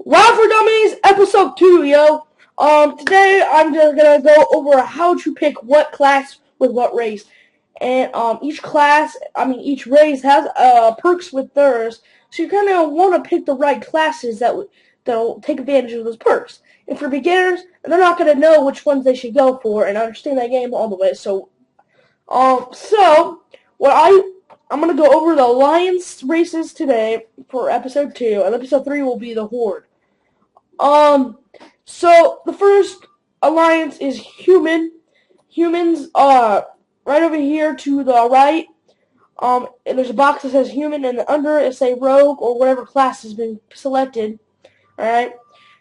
WoW for Dummies, episode 2, yo. Today I'm just gonna go over how to pick what class with what race. And, each race has, perks with theirs. So you kind of want to pick the right classes that'll take advantage of those perks. And for beginners, they're not gonna know which ones they should go for and understand that game all the way. I'm gonna go over the alliance races today for episode 2, and episode 3 will be the horde. So the first alliance is human. Humans, right over here to the right. And there's a box that says human, and under it say rogue or whatever class has been selected. Alright?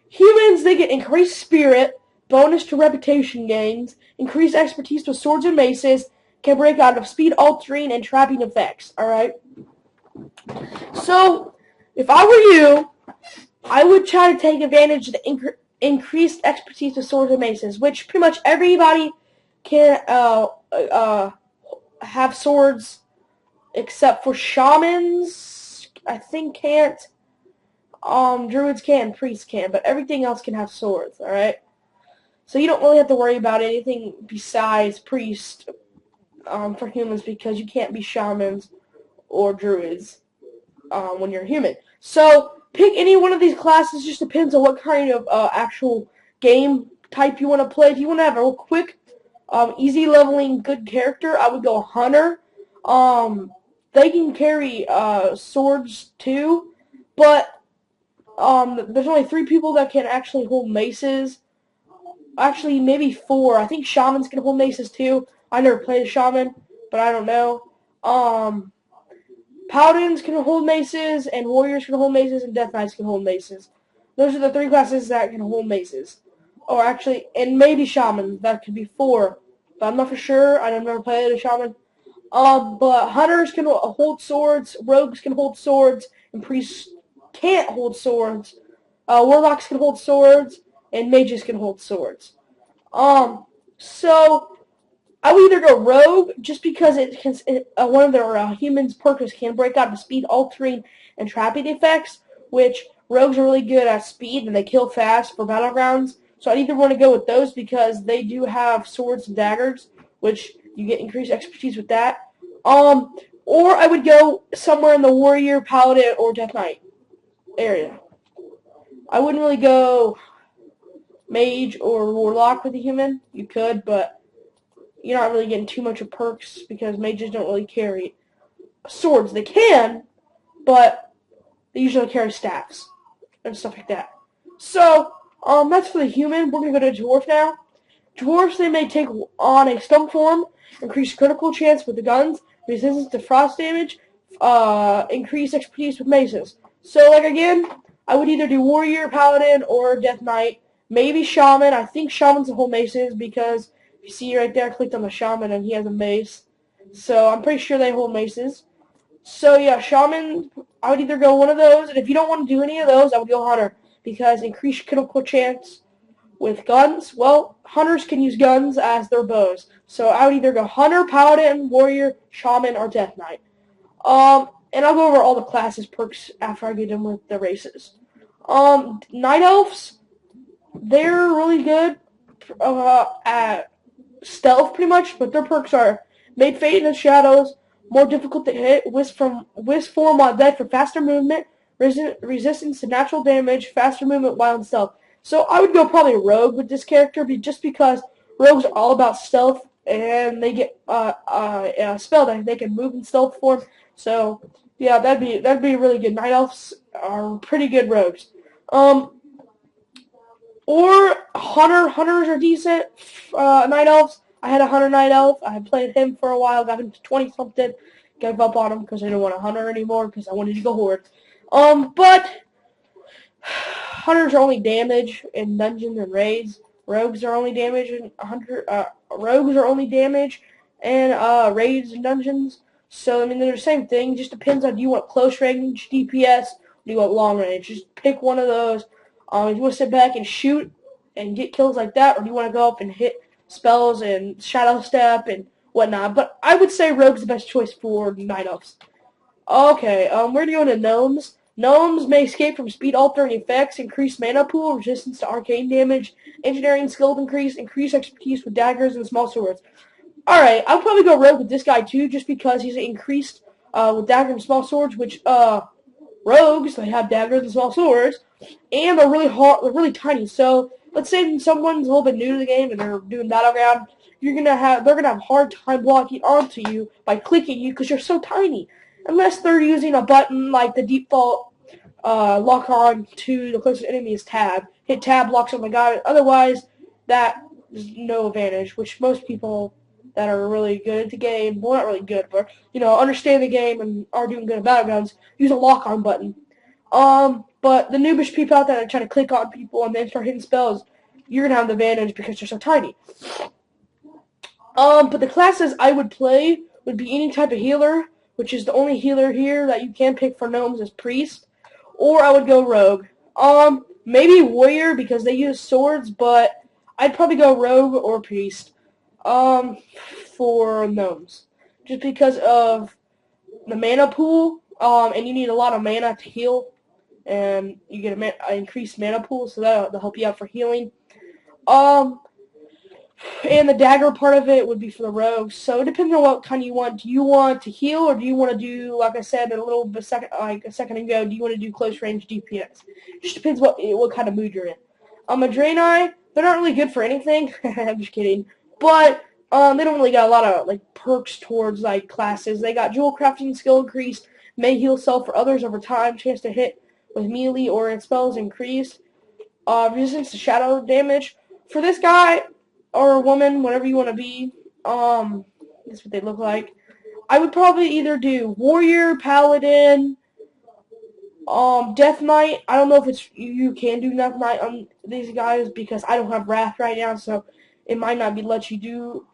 Humans, they get increased spirit, bonus to reputation gains, increased expertise with swords and maces, can break out of speed altering and trapping effects. Alright? So, if I were you, I would try to take advantage of the increased expertise with swords and maces, which pretty much everybody can have swords except for shamans. I think can't. Druids can, priests can, but everything else can have swords. All right. So you don't really have to worry about anything besides priest for humans because you can't be shamans or druids when you're human. So pick any one of these classes. Just depends on what kind of actual game type you want to play. If you want to have a quick, easy leveling, good character, I would go hunter. They can carry swords too, but there's only 3 people that can actually hold maces. Actually, maybe 4. I think shamans can hold maces too. I never played a shaman, but I don't know. Paladins can hold maces, and warriors can hold maces, and death knights can hold maces. Those are the 3 classes that can hold maces. Or actually, and maybe shaman. That could be 4. But I'm not for sure. I've never played a shaman. But hunters can hold swords, rogues can hold swords, and priests can't hold swords. Warlocks can hold swords, and mages can hold swords. So I would either go rogue just because one of their humans' perks can break out of speed altering and trapping effects, which rogues are really good at speed and they kill fast for battlegrounds. So I'd either want to go with those because they do have swords and daggers, which you get increased expertise with that. Or I would go somewhere in the warrior, paladin, or death knight area. I wouldn't really go mage or warlock with a human. You could, but you're not really getting too much of perks because mages don't really carry swords. They can, but they usually carry staffs and stuff like that. So, that's for the human. We're going to go to dwarf now. Dwarves, they may take on a stone form, increase critical chance with the guns, resistance to frost damage, increase expertise with maces. So, again, I would either do warrior, paladin, or death knight. Maybe shaman. I think shamans will hold maces because you see right there, I clicked on the shaman and he has a mace. So I'm pretty sure they hold maces. So yeah, shaman, I would either go one of those, and if you don't want to do any of those, I would go hunter because increased critical chance with guns. Well, hunters can use guns as their bows. So I would either go hunter, paladin, warrior, shaman, or death knight. And I'll go over all the classes perks after I get done with the races. Night elves, they're really good at stealth pretty much, but their perks are made fade in the shadows, more difficult to hit, wisp form while dead for faster movement, resistance to natural damage, faster movement while in stealth. So I would go probably rogue with this character just because rogues are all about stealth and they get spell that they can move in stealth form. So yeah, that'd be really good. Night elves are pretty good rogues. Or hunters are decent. Night elves. I had a hunter night elf. I had played him for a while. Got him to 20 something. Gave up on him because I didn't want a hunter anymore because I wanted to go horde. But hunters are only damage in dungeons and raids. Rogues are only damage in rogues are only damage and raids and dungeons. So I mean they're the same thing. Just depends on do you want close range DPS or do you want long range. Just pick one of those. If you want to sit back and shoot and get kills like that, or do you want to go up and hit spells and shadow step and whatnot? But I would say rogue's the best choice for night elves. Okay, we're going to gnomes. Gnomes may escape from speed altering effects, increased mana pool, resistance to arcane damage, engineering skill increased expertise with daggers and small swords. Alright, I'll probably go rogue with this guy too, just because he's increased with dagger and small swords, which rogues, they have daggers and small swords, and they're really hard, they're really tiny. So let's say someone's a little bit new to the game and they're doing battleground, they're gonna have a hard time blocking onto you by clicking you because you're so tiny, unless they're using a button like the default lock on to the closest enemy is tab. Hit tab, locks on the guy. Otherwise, that is no advantage, which most people that are really good at the game, well, not really good, but, understand the game and are doing good at battlegrounds, use a lock-on button. But the noobish people out there that are trying to click on people and then start hitting spells, you're going to have the advantage because you're so tiny. But the classes I would play would be any type of healer, which is the only healer here that you can pick for gnomes is priest, or I would go rogue. Maybe warrior because they use swords, but I'd probably go rogue or priest. For gnomes, just because of the mana pool, and you need a lot of mana to heal, and you get an increased mana pool, so that'll help you out for healing. And the dagger part of it would be for the rogues. So it depends on what kind you want. Do you want to heal, or do you want to do, like I said a second ago, do you want to do close range DPS? It just depends what kind of mood you're in. A Draenei, they're not really good for anything. I'm just kidding. But they don't really got a lot of perks towards classes. They got jewel crafting skill increased, may heal self for others over time, chance to hit with melee or in spells increased, resistance to shadow damage. For this guy or woman, whatever you want to be, that's what they look like. I would probably either do warrior, paladin, Death Knight. I don't know if you can do Death Knight on these guys because I don't have Wrath right now, so it might not let you do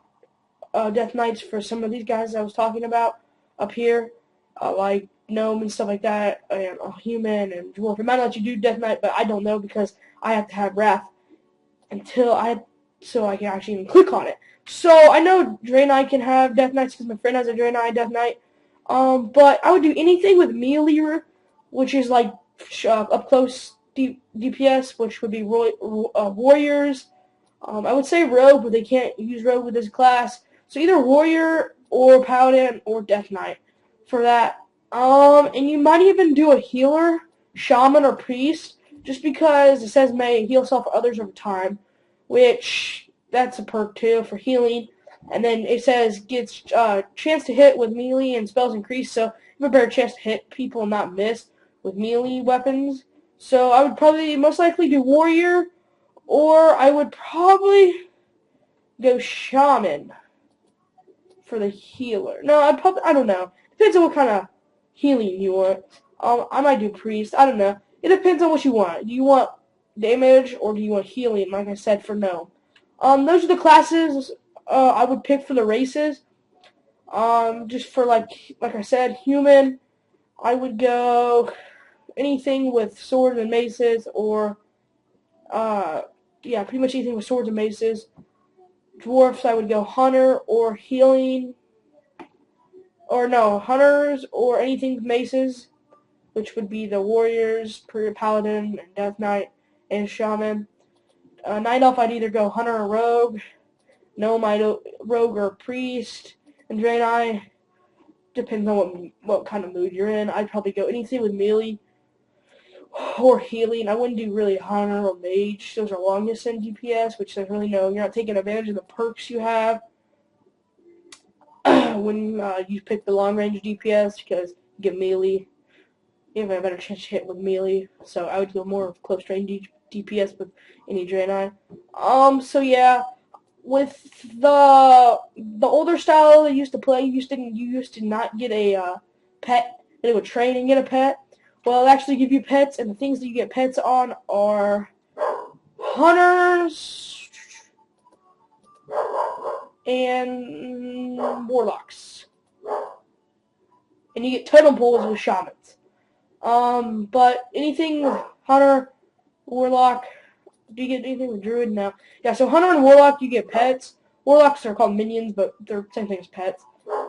Death Knights for some of these guys I was talking about up here, like Gnome and stuff like that, and Human and Dwarf. It might not let you do Death Knight, but I don't know because I have to have Wrath so I can actually even click on it. So I know Draenei can have Death Knights because my friend has a Draenei Death Knight. But I would do anything with melee, which is up close DPS, which would be warriors. I would say rogue, but they can't use rogue with this class. So either warrior or paladin or death knight for that. And you might even do a healer, shaman or priest, just because it says may heal self or others over time, which that's a perk too for healing. And then it says gets chance to hit with melee and spells increase, so you have a better chance to hit people and not miss with melee weapons. So I would probably most likely do warrior, or I would probably go shaman for the healer. No, I don't know. Depends on what kind of healing you want. I might do priest. I don't know. It depends on what you want. Do you want damage or do you want healing? Like I said, for no. Those are the classes I would pick for the races. Just for like I said, human, I would go anything with swords and maces, or yeah, pretty much anything with swords and maces. Dwarfs, I would go hunter or healing, or no, hunters or anything with maces, which would be the warriors, paladin, and death knight, and shaman. Night elf, I'd either go hunter or rogue. Gnome, rogue or priest. And Draenei, depends on what kind of mood you're in. I'd probably go anything with melee or healing. I wouldn't do really hunter or mage. Those are longest in DPS, which there's really you're not taking advantage of the perks you have when you pick the long range DPS, because you get melee. You have a better chance to hit with melee. So I would go more of close range DPS with any Draenei. So yeah, with the older style they used to play, you used to not get a pet. They would train and get a pet. Well, they actually give you pets, and the things that you get pets on are hunters and warlocks. And you get totem poles with shamans. But anything with hunter, warlock, do you get anything with druid? No. Yeah, so hunter and warlock, you get pets. Warlocks are called minions, but they're the same thing as pets.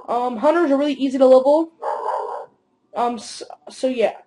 Hunters are really easy to level. So yeah.